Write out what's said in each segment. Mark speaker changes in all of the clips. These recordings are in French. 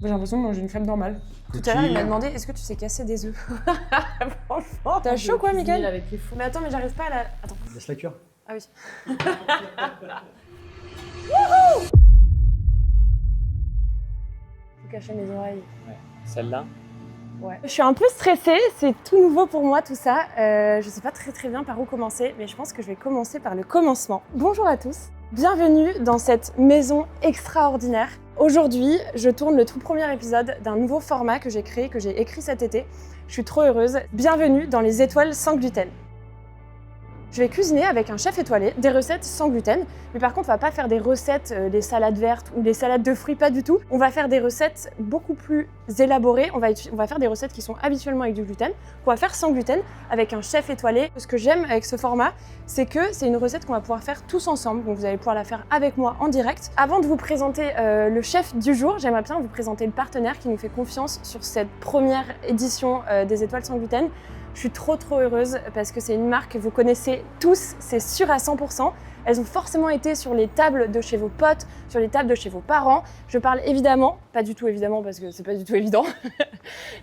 Speaker 1: J'ai l'impression de manger une crêpe normale. Tout à l'heure, il m'a demandé est-ce que tu sais casser des œufs. Franchement. T'as chaud quoi, Mickaël?
Speaker 2: Avec les fours.
Speaker 1: Mais attends, mais j'arrive pas à la. Attends.
Speaker 3: Laisse la cure.
Speaker 1: Ah oui. Faut cacher mes oreilles.
Speaker 2: Ouais. Celle-là.
Speaker 1: Ouais. Je suis un peu stressée, c'est tout nouveau pour moi tout ça. Je sais pas très bien par où commencer, mais je pense que je vais commencer par le commencement. Bonjour à tous, bienvenue dans cette maison extraordinaire. Aujourd'hui, je tourne le tout premier épisode d'un nouveau format que j'ai créé, que j'ai écrit cet été. Je suis trop heureuse. Bienvenue dans les étoiles sans gluten. Je vais cuisiner avec un chef étoilé des recettes sans gluten, mais par contre on va pas faire des recettes des salades vertes ou des salades de fruits, pas du tout. On va faire des recettes beaucoup plus élaborées, on va faire des recettes qui sont habituellement avec du gluten, qu'on va faire sans gluten avec un chef étoilé. Ce que j'aime avec ce format, c'est que c'est une recette qu'on va pouvoir faire tous ensemble, donc vous allez pouvoir la faire avec moi en direct. Avant de vous présenter le chef du jour, j'aimerais bien vous présenter le partenaire qui nous fait confiance sur cette première édition des étoiles sans gluten. Je suis trop heureuse parce que c'est une marque que vous connaissez tous, c'est sûr à 100%. Elles ont forcément été sur les tables de chez vos potes, sur les tables de chez vos parents. Je parle évidemment, pas du tout évidemment parce que c'est pas du tout évident,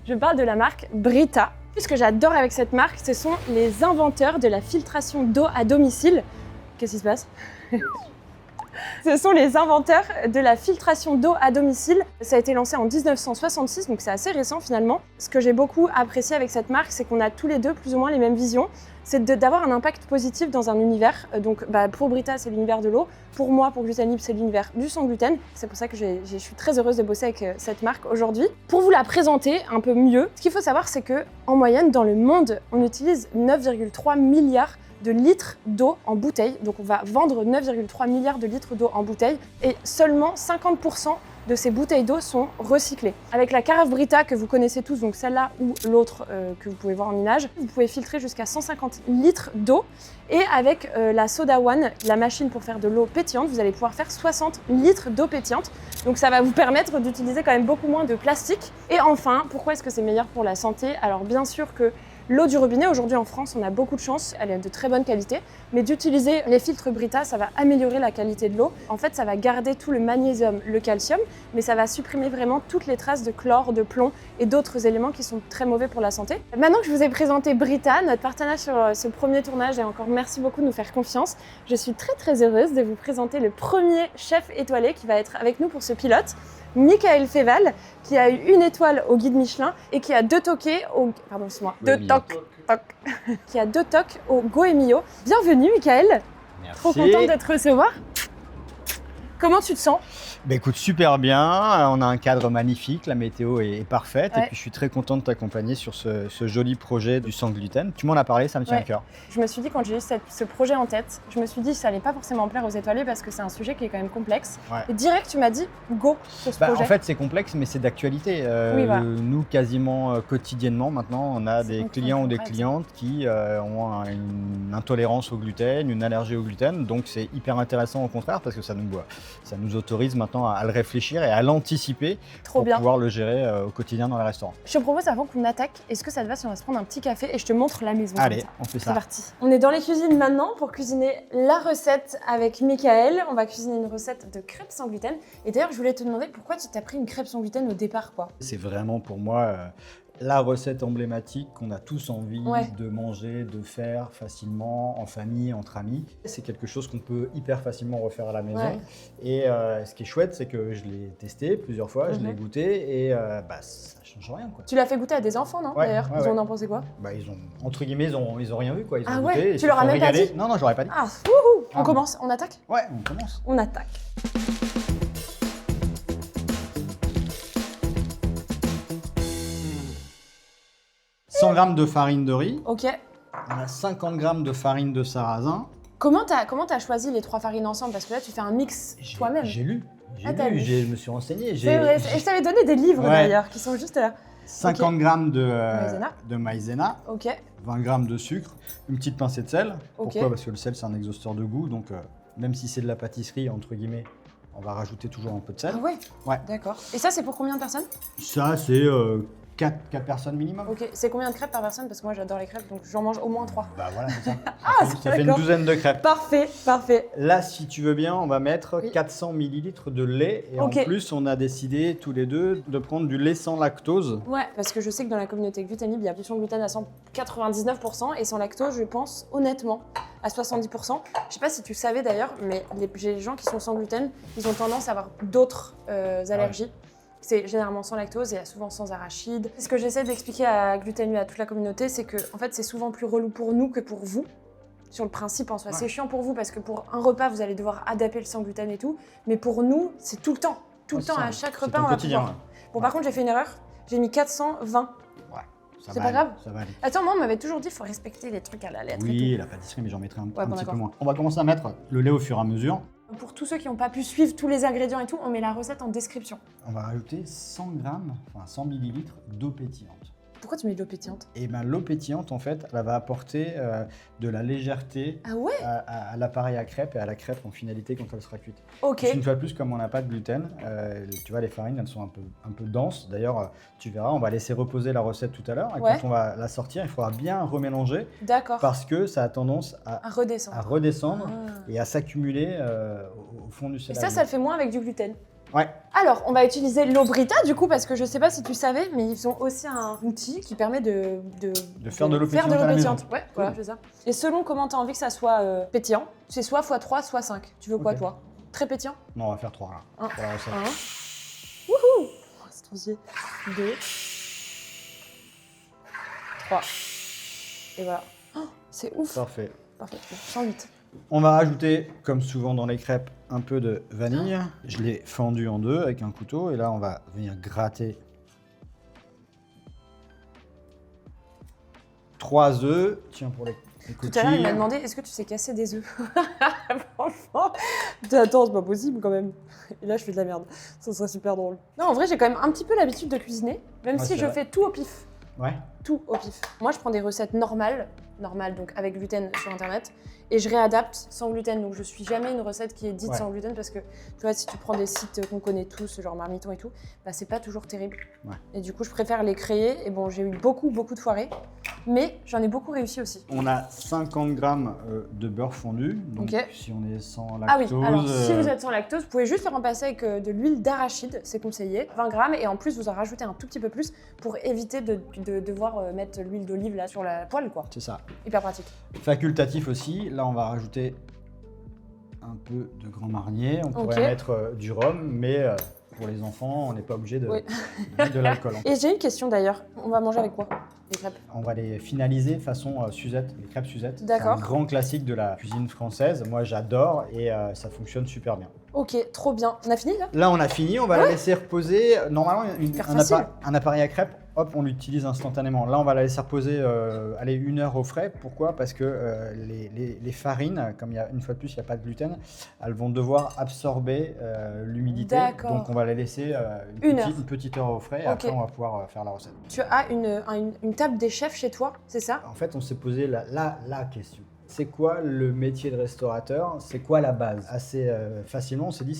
Speaker 1: je parle de la marque Brita. Ce que j'adore avec cette marque, ce sont les inventeurs de la filtration d'eau à domicile. Qu'est-ce qui se passe ? Ce sont les inventeurs de la filtration d'eau à domicile. Ça a été lancé en 1966, donc c'est assez récent finalement. Ce que j'ai beaucoup apprécié avec cette marque, c'est qu'on a tous les deux plus ou moins les mêmes visions. C'est d'avoir un impact positif dans un univers. Donc pour Brita, c'est l'univers de l'eau. Pour moi, pour Gluten Libre, c'est l'univers du sans gluten. C'est pour ça que je suis très heureuse de bosser avec cette marque aujourd'hui. Pour vous la présenter un peu mieux, ce qu'il faut savoir, c'est qu'en moyenne, dans le monde, on utilise 9,3 milliards de litres d'eau en bouteille. Donc on va vendre 9,3 milliards de litres d'eau en bouteille et seulement 50% de ces bouteilles d'eau sont recyclées. Avec la carafe Brita que vous connaissez tous, donc celle-là ou l'autre que vous pouvez voir en image, vous pouvez filtrer jusqu'à 150 litres d'eau. Et avec la Soda One, la machine pour faire de l'eau pétillante, vous allez pouvoir faire 60 litres d'eau pétillante. Donc ça va vous permettre d'utiliser quand même beaucoup moins de plastique. Et enfin, pourquoi est-ce que c'est meilleur pour la santé? Alors bien sûr que l'eau du robinet, aujourd'hui en France, on a beaucoup de chance, elle est de très bonne qualité, mais d'utiliser les filtres Brita, ça va améliorer la qualité de l'eau. En fait, ça va garder tout le magnésium, le calcium, mais ça va supprimer vraiment toutes les traces de chlore, de plomb et d'autres éléments qui sont très mauvais pour la santé. Maintenant que je vous ai présenté Brita, notre partenaire sur ce premier tournage, et encore merci beaucoup de nous faire confiance, je suis très heureuse de vous présenter le premier chef étoilé qui va être avec nous pour ce pilote. Mickaël Féval, qui a eu une étoile au guide Michelin et qui a deux toqués au... Pardon, c'est moi. Qui a 2 tocs au Goemio. Bienvenue, Mickaël.
Speaker 3: Merci.
Speaker 1: Trop contente de te recevoir. Comment tu te sens ?
Speaker 3: Bah écoute, super bien, on a un cadre magnifique, la météo est parfaite et puis je suis très content de t'accompagner sur ce joli projet du sans gluten. Tu m'en as parlé, ça me tient à cœur.
Speaker 1: Je me suis dit quand j'ai eu ce projet en tête, je me suis dit que ça allait pas forcément plaire aux étoilés parce que c'est un sujet qui est quand même complexe. Ouais. Et direct tu m'as dit go sur ce projet.
Speaker 3: En fait c'est complexe mais c'est d'actualité.
Speaker 1: Oui, voilà.
Speaker 3: Nous quasiment quotidiennement maintenant on a des clients ou des clientes qui ont une intolérance au gluten, une allergie au gluten, donc c'est hyper intéressant au contraire parce que ça nous autorise maintenant à le réfléchir et à l'anticiper pour pouvoir le gérer au quotidien dans les restaurants.
Speaker 1: Je te propose avant qu'on attaque, est-ce que ça te va si on va se prendre un petit café et je te montre la maison?
Speaker 3: Allez, on fait ça.
Speaker 1: C'est parti. On est dans les cuisines maintenant pour cuisiner la recette avec Mickaël. On va cuisiner une recette de crêpes sans gluten. Et d'ailleurs, je voulais te demander pourquoi tu t'as pris une crêpe sans gluten au départ, quoi.
Speaker 3: C'est vraiment pour moi la recette emblématique qu'on a tous envie de manger, de faire facilement, en famille, entre amis. C'est quelque chose qu'on peut hyper facilement refaire à la maison. Ouais. Et ce qui est chouette, c'est que je l'ai testé plusieurs fois, je l'ai goûté et ça change rien, quoi.
Speaker 1: Tu l'as fait goûter à des enfants, non? D'ailleurs, ils en ont pensé quoi?
Speaker 3: Ils ont, entre guillemets, ils ont rien vu, quoi. Ils ont
Speaker 1: goûté.
Speaker 3: Ouais.
Speaker 1: Tu leur as même pas dit?
Speaker 3: Non, je leur ai pas dit.
Speaker 1: Ah, wouhou. On commence, on attaque?
Speaker 3: Ouais, on commence.
Speaker 1: On attaque.
Speaker 3: 100 g de farine de riz.
Speaker 1: Ok.
Speaker 3: On a 50 g de farine de sarrasin.
Speaker 1: Comment t'as choisi les 3 farines ensemble? Parce que là, tu fais un mix toi-même.
Speaker 3: J'ai lu. Je me suis renseigné.
Speaker 1: C'est vrai. Et je t'avais donné des livres d'ailleurs qui sont juste là.
Speaker 3: 50 g de maïzena.
Speaker 1: Ok.
Speaker 3: 20 g de sucre. Une petite pincée de sel. Pourquoi? Parce que le sel, c'est un exhausteur de goût. Donc, même si c'est de la pâtisserie, entre guillemets, on va rajouter toujours un peu de sel.
Speaker 1: Ah ouais?
Speaker 3: Ouais.
Speaker 1: D'accord. Et ça, c'est pour combien de personnes?
Speaker 3: Ça, c'est 4 personnes minimum.
Speaker 1: Ok, c'est combien de crêpes par personne? Parce que moi j'adore les crêpes, donc j'en mange au moins 3.
Speaker 3: Bah voilà, c'est ça. Ça fait une
Speaker 1: d'accord.
Speaker 3: douzaine de crêpes.
Speaker 1: Parfait, parfait.
Speaker 3: Là, si tu veux bien, on va mettre
Speaker 1: Oui.
Speaker 3: 400 ml de lait. Et
Speaker 1: Ok.
Speaker 3: en plus, on a décidé tous les deux de prendre du lait sans lactose.
Speaker 1: Ouais, parce que je sais que dans la communauté Gluten Libre, il y a plus de gluten à 99% et sans lactose, je pense honnêtement à 70%. Je sais pas si tu savais d'ailleurs, mais les gens qui sont sans gluten, ils ont tendance à avoir d'autres allergies. C'est généralement sans lactose et souvent sans arachide. Ce que j'essaie d'expliquer à Gluten Libre, à toute la communauté, c'est que en fait, c'est souvent plus relou pour nous que pour vous. Sur le principe en soi, c'est chiant pour vous parce que pour un repas, vous allez devoir adapter le sans gluten et tout. Mais pour nous, c'est tout le temps. Tout le temps, à chaque repas, on va
Speaker 3: quotidien.
Speaker 1: pouvoir. Bon, par contre, j'ai fait une erreur. J'ai mis 420. C'est pas grave.
Speaker 3: Ça va aller.
Speaker 1: Attends, moi, on m'avait toujours dit qu'il faut respecter les trucs à la lettre.
Speaker 3: Oui,
Speaker 1: et
Speaker 3: la pâtisserie, mais j'en mettrai un
Speaker 1: bon,
Speaker 3: petit peu
Speaker 1: d'accord.
Speaker 3: moins. On va commencer à mettre le lait au fur et à mesure.
Speaker 1: tout. Pour tous ceux qui n'ont pas pu suivre tous les ingrédients et tout, on met la recette en description.
Speaker 3: On va rajouter 100 grammes, enfin 100 millilitres d'eau pétillante.
Speaker 1: Pourquoi tu mets de l'eau pétillante?
Speaker 3: Et ben l'eau pétillante, en fait, elle va apporter de la légèreté
Speaker 1: Ah ouais?
Speaker 3: à l'appareil à crêpes et à la crêpe en finalité quand elle sera cuite.
Speaker 1: Ok.
Speaker 3: Une fois de plus, comme on n'a pas de gluten, tu vois, les farines, elles sont un peu denses. D'ailleurs, tu verras, on va laisser reposer la recette tout à l'heure. Et
Speaker 1: Ouais.
Speaker 3: quand on va la sortir, il faudra bien remélanger
Speaker 1: D'accord.
Speaker 3: parce que ça a tendance
Speaker 1: À redescendre.
Speaker 3: à redescendre
Speaker 1: Ah.
Speaker 3: et à s'accumuler au fond du
Speaker 1: Et
Speaker 3: céleri.
Speaker 1: ça le fait moins avec du gluten.
Speaker 3: Ouais.
Speaker 1: Alors, on va utiliser l'eau Brita du coup parce que je sais pas si tu savais, mais ils ont aussi un outil qui permet de
Speaker 3: faire de l'eau pétillante à la maison.
Speaker 1: Ouais, voilà, c'est ça. Et selon comment tu as envie que ça soit pétillant, c'est soit x3, soit 5. Tu veux quoi
Speaker 3: Ok.
Speaker 1: toi? Très pétillant?
Speaker 3: Non, on va faire 3 là.
Speaker 1: Un.
Speaker 3: Pour la recette.
Speaker 1: 1. Wouhou! Oh, c'est trop stylé. 2. 3. Et voilà. Oh, c'est ouf.
Speaker 3: Parfait.
Speaker 1: Parfait. 108.
Speaker 3: On va rajouter, comme souvent dans les crêpes, un peu de vanille. Je l'ai fendu en deux avec un couteau et là on va venir gratter 3 œufs. Tiens, pour les
Speaker 1: Tout à l'heure, il m'a
Speaker 3: coquilles.
Speaker 1: demandé est-ce que tu sais casser des œufs? Franchement, attends, c'est pas possible quand même. Et là, je fais de la merde. Ça serait super drôle. Non, en vrai, j'ai quand même un petit peu l'habitude de cuisiner, même
Speaker 3: Ouais,
Speaker 1: si
Speaker 3: c'est
Speaker 1: je
Speaker 3: vrai.
Speaker 1: fais tout au pif.
Speaker 3: Ouais.
Speaker 1: Tout au pif. Moi, je prends des recettes normales, donc avec gluten sur internet, et je réadapte sans gluten. Donc, je suis jamais une recette qui est dite
Speaker 3: Ouais.
Speaker 1: sans gluten parce que, tu vois, si tu prends des sites qu'on connaît tous, genre Marmiton et tout, bah, c'est pas toujours terrible.
Speaker 3: Ouais.
Speaker 1: Et du coup, je préfère les créer. Et bon, j'ai eu beaucoup de foirées, mais j'en ai beaucoup réussi aussi.
Speaker 3: On a 50 grammes de beurre fondu. Donc
Speaker 1: Ok.
Speaker 3: si on est sans
Speaker 1: Ah
Speaker 3: lactose.
Speaker 1: oui, alors si vous êtes sans lactose, vous pouvez juste le remplacer avec de l'huile d'arachide, c'est conseillé, 20 grammes, et en plus vous en rajoutez un tout petit peu plus pour éviter de devoir mettre l'huile d'olive là sur la poêle quoi.
Speaker 3: C'est ça.
Speaker 1: Hyper pratique.
Speaker 3: Facultatif aussi. Là, on va rajouter un peu de Grand Marnier. On pourrait
Speaker 1: Ok.
Speaker 3: mettre du rhum, mais pour les enfants, on n'est pas obligé de
Speaker 1: Oui.
Speaker 3: mettre de l'alcool.
Speaker 1: Et j'ai une question d'ailleurs, on va manger avec quoi? Les crêpes.
Speaker 3: On va les finaliser façon Suzette, les crêpes Suzette. C'est
Speaker 1: D'accord.
Speaker 3: un grand classique de la cuisine française. Moi, j'adore et ça fonctionne super bien.
Speaker 1: Ok, trop bien. On a fini là?
Speaker 3: Là, on a fini. On va la laisser reposer. Normalement,
Speaker 1: Hyper facile.
Speaker 3: un appareil à crêpes, hop, on l'utilise instantanément. Là, on va la laisser reposer, allez, 1 heure au frais. Pourquoi? Parce que les farines, comme une fois de plus, il n'y a pas de gluten, elles vont devoir absorber l'humidité.
Speaker 1: D'accord.
Speaker 3: Donc, on va les laisser
Speaker 1: Une heure.
Speaker 3: une petite heure au frais. Et
Speaker 1: Ok.
Speaker 3: après, on va pouvoir faire la recette.
Speaker 1: Tu as une table des chefs chez toi, c'est ça?
Speaker 3: En fait, on s'est posé la question. C'est quoi le métier de restaurateur? C'est quoi la base? Assez facilement, on s'est dit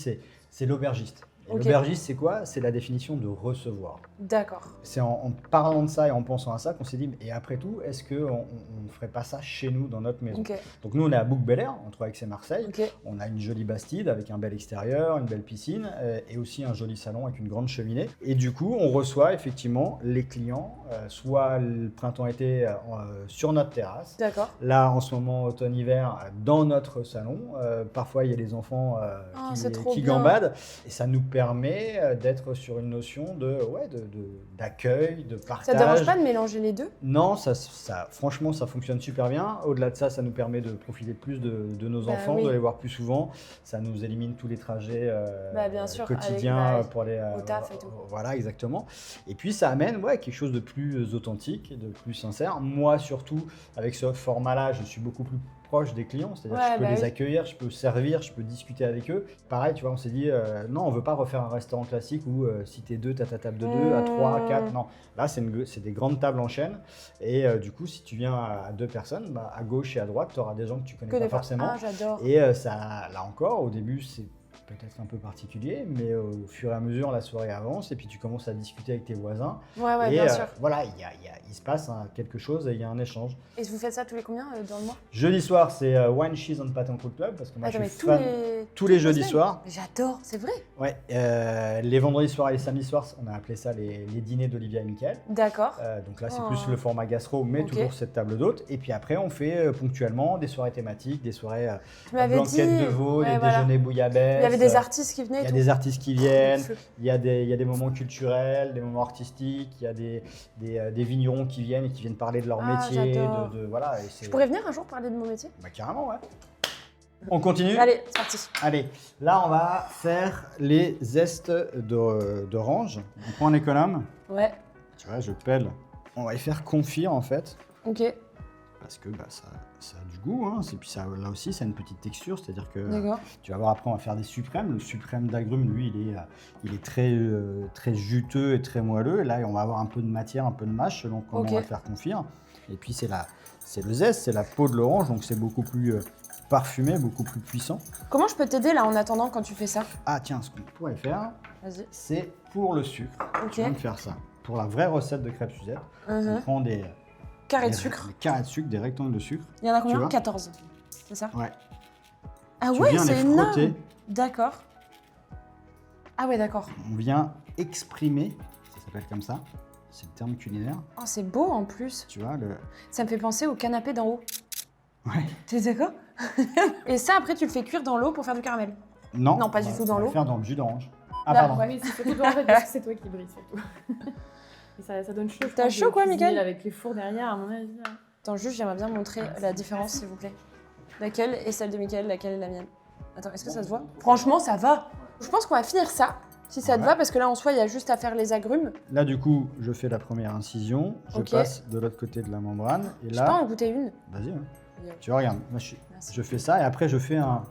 Speaker 3: c'est l'aubergiste. Et
Speaker 1: Ok.
Speaker 3: l'aubergiste, c'est quoi? C'est la définition de recevoir.
Speaker 1: D'accord.
Speaker 3: C'est en parlant de ça et en pensant à ça qu'on s'est dit, et après tout, est-ce qu'on ne ferait pas ça chez nous, dans notre maison?
Speaker 1: Ok.
Speaker 3: Donc nous, on est à Bouc-Bel-Air, entre Aix et Marseille.
Speaker 1: Ok.
Speaker 3: On a une jolie bastide avec un bel extérieur, une belle piscine et aussi un joli salon avec une grande cheminée. Et du coup, on reçoit effectivement les clients, soit le printemps-été sur notre terrasse.
Speaker 1: D'accord.
Speaker 3: Là, en ce moment, automne-hiver, dans notre salon. Parfois, il y a des enfants
Speaker 1: c'est trop
Speaker 3: qui
Speaker 1: bien.
Speaker 3: gambadent. Et ça nous permet d'être sur une notion d'accueil, de partage.
Speaker 1: Ça te dérange pas de mélanger les deux?
Speaker 3: Non, franchement, ça fonctionne super bien. Au-delà de ça, ça nous permet de profiter plus de nos
Speaker 1: Bah
Speaker 3: enfants,
Speaker 1: oui.
Speaker 3: de les voir plus souvent. Ça nous élimine tous les trajets
Speaker 1: Bah, bien sûr,
Speaker 3: quotidiens
Speaker 1: avec,
Speaker 3: pour aller
Speaker 1: au taf et tout.
Speaker 3: Voilà, exactement. Et puis, ça amène quelque chose de plus authentique, de plus sincère. Moi, surtout, avec ce format-là, je suis beaucoup plus proche des clients, c'est-à-dire que je peux les accueillir, je peux servir, je peux discuter avec eux. Pareil, tu vois, on s'est dit, non, on veut pas refaire un restaurant classique où si t'es deux, t'as ta table de deux, à 3, 4, non. Là, c'est des grandes tables en chaîne et du coup, si tu viens à 2 personnes, bah, à gauche et à droite, tu auras des gens que tu connais pas forcément.
Speaker 1: Ah, j'adore.
Speaker 3: Et ça, là encore, au début, c'est peut-être un peu particulier, mais au fur et à mesure, la soirée avance et puis tu commences à discuter avec tes voisins.
Speaker 1: Ouais,
Speaker 3: Et
Speaker 1: bien sûr.
Speaker 3: voilà, il se passe quelque chose et il y a un échange.
Speaker 1: Et vous faites ça tous les combien dans le mois?
Speaker 3: Jeudi soir, c'est Wine, Cheese and Patent Club parce que moi
Speaker 1: Attends,
Speaker 3: je
Speaker 1: mais
Speaker 3: suis fan tous les jeudis
Speaker 1: semaines?
Speaker 3: soirs.
Speaker 1: Mais j'adore, c'est vrai?
Speaker 3: Ouais, les vendredis soirs et les samedis soirs, on a appelé ça les dîners d'Olivia et Mickaël.
Speaker 1: D'accord.
Speaker 3: Donc là, c'est
Speaker 1: Oh.
Speaker 3: plus le format gastro, mais
Speaker 1: Ok.
Speaker 3: toujours cette table d'hôtes. Et puis après, on fait ponctuellement des soirées thématiques, des soirées
Speaker 1: Tu m'avais dit.
Speaker 3: blanquettes de veau,
Speaker 1: Ouais,
Speaker 3: des
Speaker 1: voilà.
Speaker 3: déjeuners bouillabaisse.
Speaker 1: Il y avait des artistes qui venaient
Speaker 3: Il
Speaker 1: et
Speaker 3: y a
Speaker 1: tout.
Speaker 3: des artistes qui viennent,
Speaker 1: Feu.
Speaker 3: il y a des moments culturels, des moments artistiques, il y a des vignerons qui viennent et qui viennent parler de leur
Speaker 1: Ah,
Speaker 3: métier.
Speaker 1: j'adore.
Speaker 3: Voilà, et
Speaker 1: Je pourrais venir un jour parler de mon métier?
Speaker 3: Bah, carrément, ouais. On continue?
Speaker 1: Allez, c'est parti.
Speaker 3: Allez, là on va faire les zestes d'orange. On prend un économe.
Speaker 1: Ouais,
Speaker 3: Tu vois, je pèle. On va y faire confire en fait,
Speaker 1: ok,
Speaker 3: parce que ça a du goût. Hein. Et puis là aussi, ça a une petite texture, c'est-à-dire que
Speaker 1: d'accord.
Speaker 3: tu vas voir après, on va faire des suprêmes. Le suprême d'agrumes, lui, il est très juteux et très moelleux. Et là, on va avoir un peu de matière, un peu de mâche selon comment
Speaker 1: Ok.
Speaker 3: on va le faire confire. Et puis c'est le zeste, c'est la peau de l'orange, donc c'est beaucoup plus parfumé, beaucoup plus puissant.
Speaker 1: Comment je peux t'aider là en attendant quand tu fais ça?
Speaker 3: Ah tiens, ce qu'on pourrait faire,
Speaker 1: Vas-y.
Speaker 3: c'est pour le sucre.
Speaker 1: Ok.
Speaker 3: Tu viens de faire ça. Pour la vraie recette de crêpes Suzette, on prend des
Speaker 1: Carré de sucre.
Speaker 3: des carrés de sucre, des rectangles de sucre.
Speaker 1: Il y en a combien?
Speaker 3: vois
Speaker 1: 14. C'est ça?
Speaker 3: Ouais.
Speaker 1: Ah
Speaker 3: Tu
Speaker 1: ouais,
Speaker 3: viens
Speaker 1: c'est
Speaker 3: les frotter.
Speaker 1: énorme. D'accord. Ah ouais, d'accord.
Speaker 3: On vient exprimer, ça s'appelle comme ça, c'est le terme culinaire.
Speaker 1: Oh, c'est beau en plus.
Speaker 3: Tu vois,
Speaker 1: Ça me fait penser au canapé d'en haut.
Speaker 3: Ouais.
Speaker 1: T'es d'accord? Et ça, après, tu le fais cuire dans l'eau pour faire du caramel.
Speaker 3: Non,
Speaker 1: Non, pas du tout dans
Speaker 3: on va
Speaker 1: l'eau.
Speaker 3: le faire dans le jus d'orange. Ah
Speaker 1: Là,
Speaker 3: pardon.
Speaker 2: Ouais, mais c'est surtout toi en fait parce que c'est toi qui brille surtout. Et ça donne chaud. je
Speaker 1: T'as
Speaker 2: pense,
Speaker 1: chaud,
Speaker 2: de
Speaker 1: quoi,
Speaker 2: cuisiner
Speaker 1: Mickaël?
Speaker 2: avec les fours derrière, à mon avis. Là.
Speaker 1: Attends, juste, j'aimerais bien montrer la différence, s'il vous plaît. Laquelle est celle de Mickaël, laquelle est la mienne? Attends, est-ce que ça se voit? Franchement, ça va. Je pense qu'on va finir ça, si ça te
Speaker 3: Ouais.
Speaker 1: va, parce que là, en soi, il y a juste à faire les agrumes.
Speaker 3: Là du coup, je fais la première incision, je
Speaker 1: Ok.
Speaker 3: passe de l'autre côté de la membrane et
Speaker 1: Je peux en
Speaker 3: là,
Speaker 1: goûter une?
Speaker 3: vas-y. Hein.
Speaker 1: Yeah.
Speaker 3: Tu vois, regarde, moi,
Speaker 1: Merci.
Speaker 3: je fais ça et après je fais un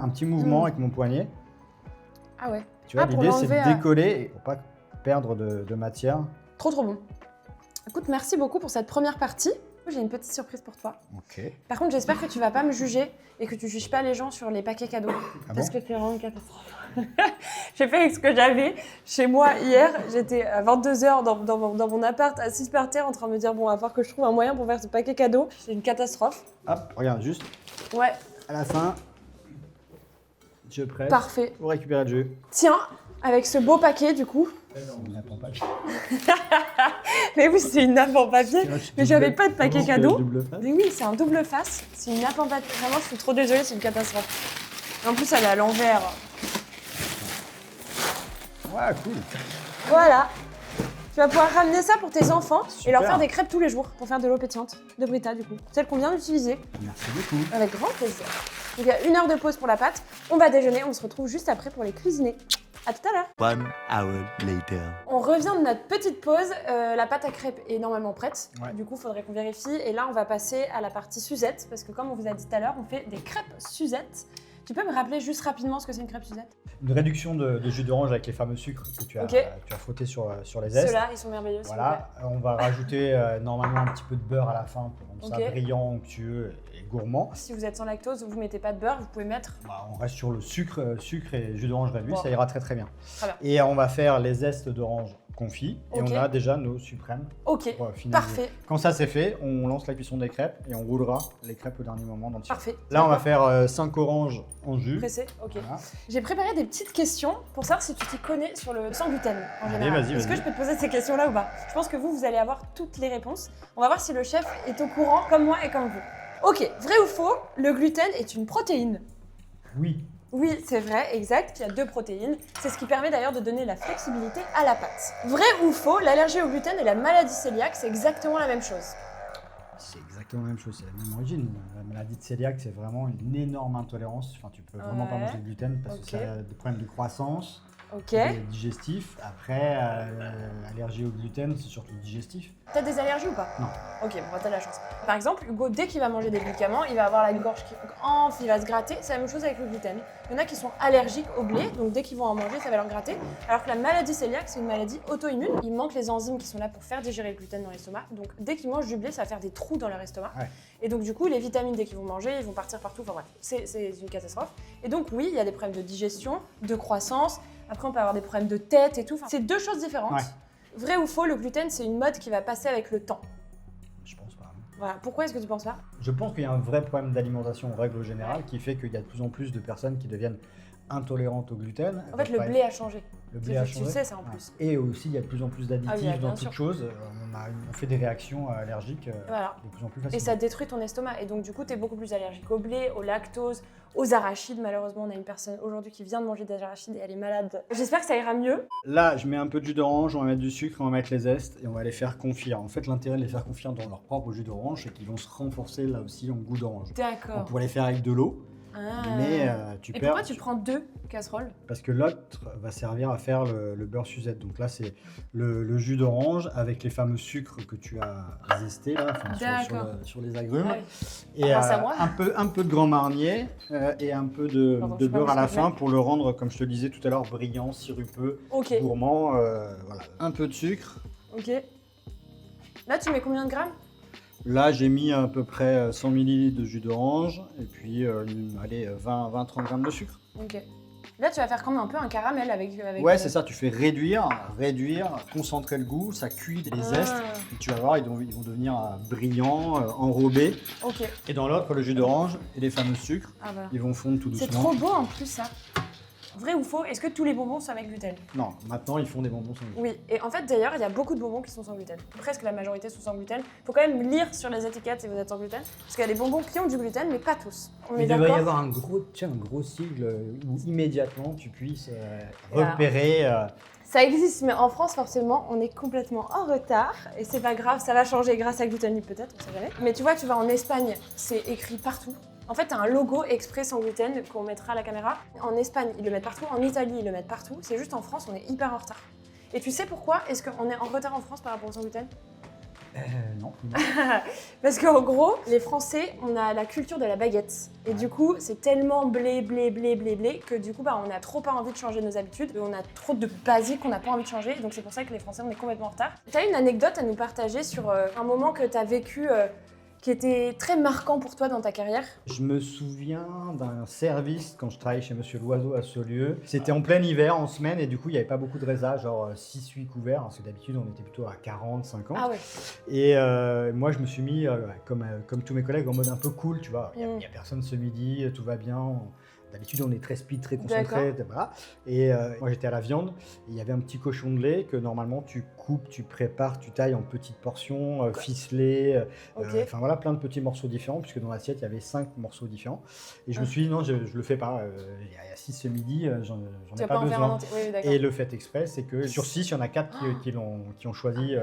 Speaker 3: petit mouvement avec mon poignet.
Speaker 1: Ah ouais.
Speaker 3: Tu vois,
Speaker 1: Ah, pour
Speaker 3: l'idée c'est
Speaker 1: l'enlever
Speaker 3: de
Speaker 1: à-
Speaker 3: décoller et pour pas perdre de matière.
Speaker 1: Trop trop bon. Écoute, merci beaucoup pour cette première partie. J'ai une petite surprise pour toi.
Speaker 3: Ok.
Speaker 1: Par contre, j'espère que tu vas pas me juger et que tu juges pas les gens sur les paquets cadeaux.
Speaker 3: Ah
Speaker 1: parce
Speaker 3: bon
Speaker 1: que c'est vraiment une catastrophe. J'ai fait avec ce que j'avais chez moi hier. J'étais à 22h dans mon appart, assise par terre, en train de me dire bon, il va falloir que je trouve un moyen pour faire ce paquet cadeau. C'est une catastrophe.
Speaker 3: Hop, regarde, juste
Speaker 1: Ouais,
Speaker 3: à la fin, je presse
Speaker 1: parfait.
Speaker 3: pour récupérer le jus.
Speaker 1: Tiens, avec ce beau paquet du coup.
Speaker 3: On n'attend pas.
Speaker 1: Mais oui, c'est une nappe en papier. Mais j'avais pas de paquet cadeau.
Speaker 3: Double face.
Speaker 1: Mais oui, c'est un double face. C'est une nappe en papier. Vraiment, je suis trop désolée, c'est une catastrophe. En plus, elle est à l'envers.
Speaker 3: Ouais, cool.
Speaker 1: Voilà. Tu vas pouvoir ramener ça pour tes enfants et leur
Speaker 3: Super.
Speaker 1: faire des crêpes tous les jours pour faire de l'eau pétillante de Brita du coup. Celle qu'on vient d'utiliser
Speaker 3: Merci beaucoup.
Speaker 1: avec grand plaisir. Donc il y a 1 heure de pause pour la pâte. On va déjeuner, on se retrouve juste après pour les cuisiner. À tout à l'heure.
Speaker 4: 1 hour later.
Speaker 1: On revient de notre petite pause. La pâte à crêpes est normalement prête.
Speaker 3: Ouais.
Speaker 1: Du coup, il faudrait qu'on vérifie. Et là, on va passer à la partie Suzette parce que comme on vous a dit tout à l'heure, on fait des crêpes Suzette. Tu peux me rappeler juste rapidement ce que c'est une crêpe Suzette?
Speaker 3: Une réduction de jus d'orange avec les fameux sucres que tu as,
Speaker 1: Ok.
Speaker 3: tu as frotté sur les zestes.
Speaker 1: Ceux-là, ils sont merveilleux. s'il vous
Speaker 3: Voilà, on va rajouter normalement un petit peu de beurre à la fin pour rendre
Speaker 1: Ok.
Speaker 3: ça brillant, onctueux et gourmand.
Speaker 1: plaît. Si vous êtes sans lactose, vous mettez pas de beurre, vous pouvez mettre.
Speaker 3: On reste sur le sucre et jus d'orange réduit,
Speaker 1: Bon.
Speaker 3: ça ira très très bien.
Speaker 1: Très bien.
Speaker 3: Et on va faire les zestes d'orange confits et
Speaker 1: Ok.
Speaker 3: on a déjà nos suprêmes
Speaker 1: Ok,
Speaker 3: pour finaliser.
Speaker 1: parfait,
Speaker 3: Quand ça c'est fait, on lance la cuisson des crêpes et on roulera les crêpes au dernier moment dans le
Speaker 1: parfait.
Speaker 3: Là on va faire 5 oranges en jus.
Speaker 1: Pressé, ok.
Speaker 3: Voilà.
Speaker 1: J'ai préparé des petites questions pour savoir si tu t'y connais sur le sans gluten en
Speaker 3: Allez,
Speaker 1: général.
Speaker 3: vas-y,
Speaker 1: Est-ce que
Speaker 3: vas-y.
Speaker 1: je peux te poser ces questions-là ou pas? Je pense que vous allez avoir toutes les réponses. On va voir si le chef est au courant comme moi et comme vous. Ok, vrai ou faux, le gluten est une protéine?
Speaker 3: Oui.
Speaker 1: Oui, c'est vrai, exact, il y a 2 protéines. C'est ce qui permet d'ailleurs de donner la flexibilité à la pâte. Vrai ou faux, l'allergie au gluten et la maladie cœliaque, c'est exactement la même chose?
Speaker 3: C'est exactement la même chose, c'est la même origine. La maladie de cœliaque, c'est vraiment une énorme intolérance. Enfin, tu peux vraiment pas
Speaker 1: Ouais.
Speaker 3: manger de gluten parce que
Speaker 1: Ok.
Speaker 3: ça a des problèmes de croissance.
Speaker 1: Ok.
Speaker 3: Digestif. Après, allergie au gluten, c'est surtout digestif.
Speaker 1: T'as des allergies ou pas?
Speaker 3: Non.
Speaker 1: Ok, bon, t'as de la chance. Par exemple, Hugo, dès qu'il va manger des médicaments, il va avoir la gorge qui enfle, il va se gratter. C'est la même chose avec le gluten. Il y en a qui sont allergiques au blé, donc dès qu'ils vont en manger, ça va leur gratter. Alors que la maladie cœliaque, c'est une maladie auto-immune. Il manque les enzymes qui sont là pour faire digérer le gluten dans l'estomac. Donc dès qu'ils mangent du blé, ça va faire des trous dans leur estomac.
Speaker 3: Ouais.
Speaker 1: Et donc du coup, les vitamines, dès qu'ils vont manger, ils vont partir partout. Enfin bref, c'est une catastrophe. Et donc oui, il y a des problèmes de digestion, de croissance. Après, on peut avoir des problèmes de tête et tout. Enfin, c'est deux choses différentes.
Speaker 3: Ouais.
Speaker 1: Vrai ou faux, le gluten, c'est une mode qui va passer avec le temps.
Speaker 3: Je pense pas.
Speaker 1: Voilà. Pourquoi est-ce que tu penses ça?
Speaker 3: Je pense qu'il y a un vrai problème d'alimentation en règle générale qui fait qu'il y a de plus en plus de personnes qui deviennent intolérantes au gluten.
Speaker 1: En fait, le blé a changé.
Speaker 3: Le blé a changé.
Speaker 1: Tu sais ça en plus.
Speaker 3: Et aussi, il y a de plus en plus d'additifs
Speaker 1: bien
Speaker 3: dans
Speaker 1: sûr.
Speaker 3: toute chose. On fait des réactions allergiques
Speaker 1: Voilà.
Speaker 3: de plus en plus
Speaker 1: Et
Speaker 3: facilement.
Speaker 1: ça détruit ton estomac. Et donc, du coup, tu es beaucoup plus allergique au blé, au lactose, aux arachides. Malheureusement, on a une personne aujourd'hui qui vient de manger des arachides et elle est malade. J'espère que ça ira mieux.
Speaker 3: Là, je mets un peu de jus d'orange, on va mettre du sucre, on va mettre les zestes et on va les faire confire. En fait, l'intérêt de les faire confire dans leur propre jus d'orange, c'est qu'ils vont se renforcer là aussi en goût d'orange. On
Speaker 1: D'accord.
Speaker 3: pourrait les faire avec de l'eau, mais tu
Speaker 1: Et
Speaker 3: perds.
Speaker 1: pourquoi tu prends 2 casseroles?
Speaker 3: Parce que l'autre va servir à faire le beurre Suzette. Donc là, c'est le jus d'orange avec les fameux sucres que tu as zestés là, sur les agrumes.
Speaker 1: Ouais.
Speaker 3: Et
Speaker 1: Grâce à moi.
Speaker 3: un peu de Grand Marnier et un peu de
Speaker 1: Pardon, je sais pas
Speaker 3: beurre
Speaker 1: où
Speaker 3: à la
Speaker 1: je peux
Speaker 3: fin
Speaker 1: mettre.
Speaker 3: pour le rendre, comme je te disais tout à l'heure, brillant, sirupeux,
Speaker 1: Ok.
Speaker 3: gourmand. Voilà. Un peu de sucre.
Speaker 1: Ok. Là, tu mets combien de grammes?
Speaker 3: Là, j'ai mis à peu près 100 ml de jus d'orange et puis allez, 20-30 grammes de sucre.
Speaker 1: Ok. Là, tu vas faire comme un peu un caramel avec
Speaker 3: Ouais, c'est ça, tu fais réduire, concentrer le goût, ça cuit les zestes. Et tu vas voir, ils vont devenir brillants, enrobés.
Speaker 1: Ok.
Speaker 3: Et dans l'autre, le jus d'orange et les fameux sucres,
Speaker 1: Ah bah.
Speaker 3: ils vont fondre tout doucement.
Speaker 1: C'est trop beau en plus, ça. Vrai ou faux? Est-ce que tous les bonbons sont avec gluten?
Speaker 3: Non, maintenant, ils font des bonbons sans gluten.
Speaker 1: Oui, et en fait d'ailleurs, il y a beaucoup de bonbons qui sont sans gluten. Presque la majorité sont sans gluten. Il faut quand même lire sur les étiquettes si vous êtes sans gluten, parce qu'il y a des bonbons qui ont du gluten, mais pas tous. On est
Speaker 3: Il devrait y
Speaker 1: d'accord?
Speaker 3: avoir un gros sigle où immédiatement tu puisses
Speaker 1: Voilà.
Speaker 3: repérer.
Speaker 1: Ça existe, mais en France, forcément, on est complètement en retard. Et c'est pas grave, ça va changer grâce à Gluten Libre peut-être, on sait jamais. Mais tu vois, tu vas en Espagne, c'est écrit partout. En fait, t'as un logo exprès sans gluten qu'on mettra à la caméra. En Espagne, ils le mettent partout. En Italie, ils le mettent partout. C'est juste en France, on est hyper en retard. Et tu sais pourquoi est-ce qu'on est en retard en France par rapport au sans gluten?
Speaker 3: Non.
Speaker 1: Parce qu'en gros, les Français, on a la culture de la baguette. Et du coup, c'est tellement blé que du coup, on a trop pas envie de changer nos habitudes. On a trop de basiques qu'on n'a pas envie de changer. Donc c'est pour ça que les Français, on est complètement en retard. T'as une anecdote à nous partager sur un moment que t'as vécu qui était très marquant pour toi dans ta carrière?
Speaker 3: Je me souviens d'un service quand je travaillais chez Monsieur Loiseau à Saulieu. C'était en plein hiver, en semaine, et du coup, il n'y avait pas beaucoup de résa, genre 6-8 couverts, parce que d'habitude, on était plutôt à 40, 50.
Speaker 1: Ah ouais.
Speaker 3: Et moi, je me suis mis, comme tous mes collègues, en mode un peu cool, tu vois. Il n'y a personne ce midi, tout va bien. D'habitude, on est très speed, très concentré. Voilà. Et moi, j'étais à la viande. Et il y avait un petit cochon de lait que normalement, tu coupes, tu prépares, tu tailles en petites portions, ficelées.
Speaker 1: Ok.
Speaker 3: Enfin voilà, plein de petits morceaux différents, puisque dans l'assiette, il y avait 5 morceaux différents. Et je me suis dit, non, je le fais pas. Il y a 6 ce midi, j'en
Speaker 1: Tu
Speaker 3: ai
Speaker 1: vas
Speaker 3: pas
Speaker 1: en faire un
Speaker 3: besoin.
Speaker 1: entier. Oui, d'accord.
Speaker 3: Et le fait exprès, c'est que sur 6, il y en a 4 qui ont choisi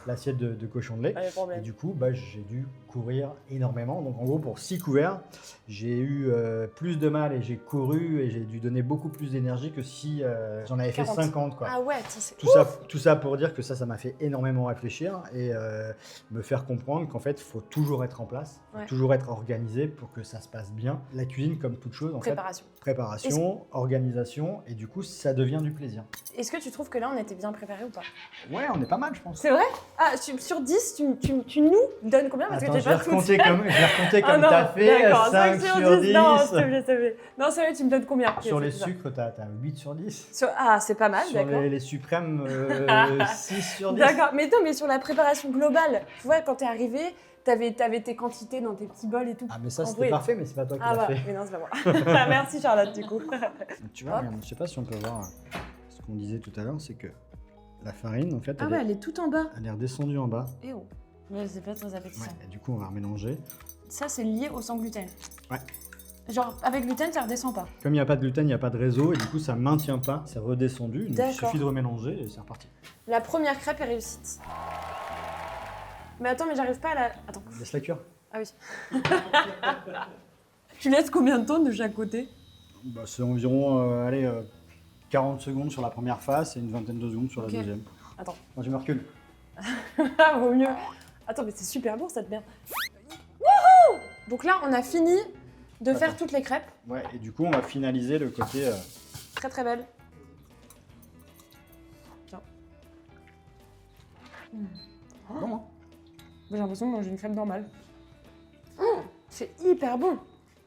Speaker 3: l'assiette de cochon de lait.
Speaker 1: Pas de
Speaker 3: Et
Speaker 1: problème.
Speaker 3: du coup, j'ai dû courir énormément. Donc en gros, pour 6 couverts, j'ai eu plus de mal et j'ai couru et j'ai dû donner beaucoup plus d'énergie que si j'en avais fait
Speaker 1: 40.
Speaker 3: 50. Quoi.
Speaker 1: Ah ouais, c'est
Speaker 3: Tout ça pour dire que ça m'a fait énormément réfléchir et me faire comprendre qu'en fait, il faut toujours être en place,
Speaker 1: Ouais.
Speaker 3: toujours être organisé pour que ça se passe bien. La cuisine, comme toute chose, en
Speaker 1: préparation.
Speaker 3: fait, préparation, organisation, et du coup, ça devient du plaisir.
Speaker 1: Est-ce que tu trouves que là, on était bien préparés ou pas?
Speaker 3: Ouais, on est pas mal, je pense.
Speaker 1: C'est vrai? Ah, sur 10, tu nous donnes combien? Parce
Speaker 3: Attends,
Speaker 1: que
Speaker 3: je vais recompter comme
Speaker 1: non,
Speaker 3: t'as fait,
Speaker 1: d'accord,
Speaker 3: 5 sur 10.
Speaker 1: Non, s'il te plaît, s'il te plaît. Non, sérieux, tu me donnes combien? Ok,
Speaker 3: Sur
Speaker 1: c'est
Speaker 3: les
Speaker 1: ça.
Speaker 3: sucres, t'as 8 sur 10.
Speaker 1: Ah, c'est pas mal,
Speaker 3: Sur
Speaker 1: d'accord.
Speaker 3: les suprêmes, 6 sur 10.
Speaker 1: D'accord, mais non, mais sur la préparation globale, tu vois, quand t'es arrivé, t'avais tes quantités dans tes petits bols et tout.
Speaker 3: Ah, mais ça,
Speaker 1: En
Speaker 3: c'était
Speaker 1: vrai.
Speaker 3: parfait, mais c'est pas toi qui
Speaker 1: Ah
Speaker 3: l'as
Speaker 1: bah,
Speaker 3: fait.
Speaker 1: mais non, c'est pas moi. Merci Charlotte, du coup.
Speaker 3: Tu vois, regarde, je sais pas si on peut voir ce qu'on disait tout à l'heure, c'est que la farine, en fait,
Speaker 1: Ah ouais, elle est tout en bas.
Speaker 3: elle est redescendue en bas.
Speaker 1: Eh oh. Mais c'est pas très appétissant.
Speaker 3: Ouais, et du coup, on va remélanger.
Speaker 1: Ça, c'est lié au sans gluten.
Speaker 3: Ouais.
Speaker 1: Genre, avec gluten, ça redescend pas.
Speaker 3: Comme il n'y a pas de gluten, il n'y a pas de réseau, et du coup, ça maintient pas, c'est redescendu. Donc, il
Speaker 1: D'accord.
Speaker 3: suffit de remélanger et c'est reparti.
Speaker 1: La première crêpe est réussite. Mais attends, mais j'arrive pas à la... Attends.
Speaker 3: Laisse la cuire.
Speaker 1: Ah oui. Tu laisses combien de temps de chaque côté?
Speaker 3: Bah, c'est environ, 40 secondes sur la première face et une vingtaine de secondes sur
Speaker 1: Ok.
Speaker 3: la deuxième.
Speaker 1: Attends.
Speaker 3: Moi, je me recule.
Speaker 1: Vaut mieux. Attends, mais c'est super lourd cette merde. Wouhou! Donc là, on a fini de faire toutes les crêpes.
Speaker 3: Ouais, et du coup, on va finaliser le côté.
Speaker 1: Très très belle. Tiens.
Speaker 3: Bon, hein.
Speaker 1: J'ai l'impression de manger une crêpe normale. C'est hyper bon.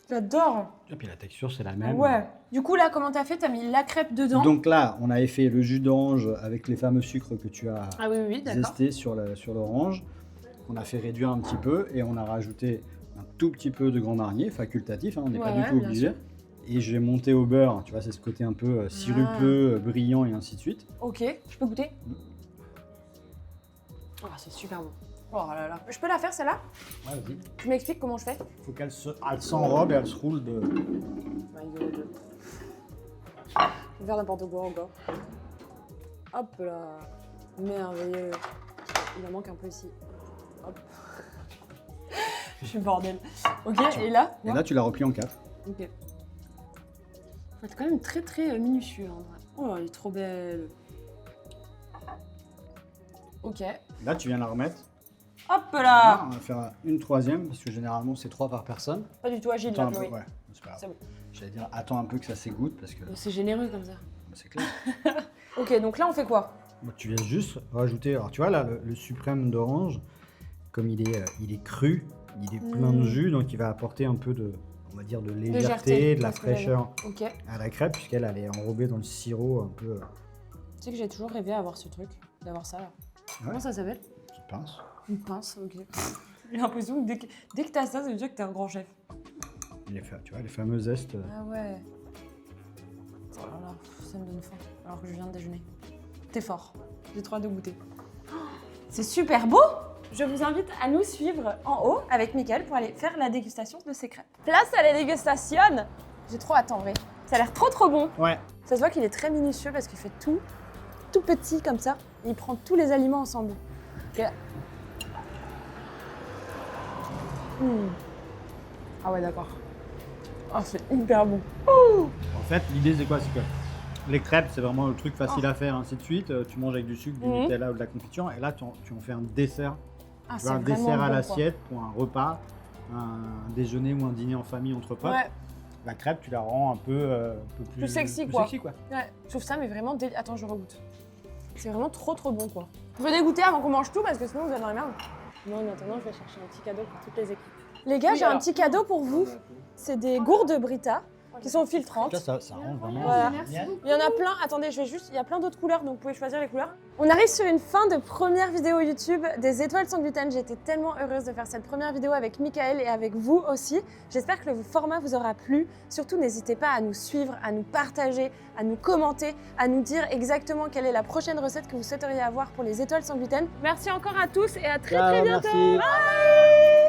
Speaker 1: J'adore.
Speaker 3: Et puis la texture, c'est la
Speaker 1: Ah
Speaker 3: même.
Speaker 1: ouais. Du coup, là, comment t'as fait? T'as mis la crêpe dedans.
Speaker 3: Donc là, on avait fait le jus d'orange avec les fameux sucres que tu as
Speaker 1: Ah oui, oui, d'accord.
Speaker 3: zesté sur l'orange. On a fait réduire un petit peu et on a rajouté un tout petit peu de Grand Marnier, facultatif, hein, on n'est pas
Speaker 1: Ouais,
Speaker 3: du tout
Speaker 1: bien
Speaker 3: obligé.
Speaker 1: sûr.
Speaker 3: Et j'ai monté au beurre, tu vois, c'est ce côté un peu sirupeux, brillant et ainsi de suite.
Speaker 1: Ok, je peux goûter? Oh, c'est super bon. Oh là là. Je peux la faire celle-là?
Speaker 3: Ouais, vas-y.
Speaker 1: Tu m'expliques comment je fais?
Speaker 3: Il faut qu'elle s'enrobe et elle se roule de.
Speaker 1: My God. Je vais faire n'importe quoi encore. Hop là. Merveilleux. Il en manque un peu ici. Hop. Je suis bordel. Ok, et là?
Speaker 3: Et là, tu la replies en 4.
Speaker 1: Ok. Faut être quand même très très minutieux en vrai. Oh, elle est trop belle. Ok.
Speaker 3: Là, tu viens la remettre.
Speaker 1: Hop
Speaker 3: Là,
Speaker 1: là.
Speaker 3: on va faire une troisième parce que généralement, c'est 3 par personne.
Speaker 1: Pas du tout agile
Speaker 3: Attends
Speaker 1: là,
Speaker 3: un peu,
Speaker 1: Chloé.
Speaker 3: ouais, c'est pas grave.
Speaker 1: C'est bon.
Speaker 3: J'allais dire, attends un peu que ça s'égoutte parce que
Speaker 1: C'est généreux comme ça.
Speaker 3: c'est clair.
Speaker 1: Ok, donc là on fait quoi?
Speaker 3: Moi, tu viens juste rajouter, alors tu vois là, le suprême d'orange, comme il est cru, il est plein de jus, donc il va apporter un peu de, on va dire, de légèreté, de la
Speaker 1: c'est ce que j'allais
Speaker 3: fraîcheur
Speaker 1: Ok.
Speaker 3: à la crêpe, puisqu'elle elle est enrobée dans le sirop un peu,
Speaker 1: Tu sais que j'ai toujours rêvé d'avoir ce truc, d'avoir ça là. Comment ça s'appelle?
Speaker 3: qui pince.
Speaker 1: Une pince, ok. J'ai l'impression que dès que t'as ça, ça veut dire que t'es un grand chef.
Speaker 3: Tu vois, les fameux zestes.
Speaker 1: Ah ouais. Oh là là, ça me donne faim, alors que je viens de déjeuner. T'es fort, j'ai trop hâte de goûter. Oh, c'est super beau! Je vous invite à nous suivre en haut avec Mickaël pour aller faire la dégustation de ces crêpes. Place à la dégustation! J'ai trop hâte en vrai. Ça a l'air trop trop bon.
Speaker 3: Ouais.
Speaker 1: Ça se voit qu'il est très minutieux parce qu'il fait tout petit comme ça. Et il prend tous les aliments ensemble. Ok. Ah ouais, d'accord. Ah, c'est hyper bon.
Speaker 3: En fait, l'idée c'est quoi? C'est que les crêpes, c'est vraiment le truc facile à faire, ainsi de suite. Tu manges avec du sucre, du Nutella ou de la confiture, et là, tu en fais un dessert.
Speaker 1: Ah,
Speaker 3: Tu vois, un
Speaker 1: vraiment
Speaker 3: dessert à
Speaker 1: bon,
Speaker 3: l'assiette pour un repas, un déjeuner ou un dîner en famille entre
Speaker 1: quoi.
Speaker 3: potes.
Speaker 1: Ouais,
Speaker 3: La crêpe, tu la rends un peu
Speaker 1: Plus sexy,
Speaker 3: plus
Speaker 1: quoi.
Speaker 3: sexy, quoi.
Speaker 1: ouais. Je trouve ça, mais vraiment. Attends, je regoute. C'est vraiment trop trop bon, quoi. Je vais dégoûter avant qu'on mange tout parce que sinon vous en aurez marre. Non, en attendant, je vais chercher un petit cadeau pour toutes les équipes. Les gars,
Speaker 2: Oui,
Speaker 1: j'ai un
Speaker 2: alors.
Speaker 1: petit cadeau pour vous. C'est des gourdes Brita qui sont filtrantes.
Speaker 3: Ça rend vraiment.
Speaker 1: Voilà.
Speaker 2: Merci beaucoup.
Speaker 1: Il y en a plein. Attendez, il y a plein d'autres couleurs, donc vous pouvez choisir les couleurs. On arrive sur une fin de première vidéo YouTube des Étoiles sans gluten. J'ai été tellement heureuse de faire cette première vidéo avec Mickaël et avec vous aussi. J'espère que le format vous aura plu. Surtout, n'hésitez pas à nous suivre, à nous partager, à nous commenter, à nous dire exactement quelle est la prochaine recette que vous souhaiteriez avoir pour les Étoiles sans gluten. Merci encore à tous et à très
Speaker 3: Ciao,
Speaker 1: bientôt.
Speaker 3: merci.
Speaker 1: Bye.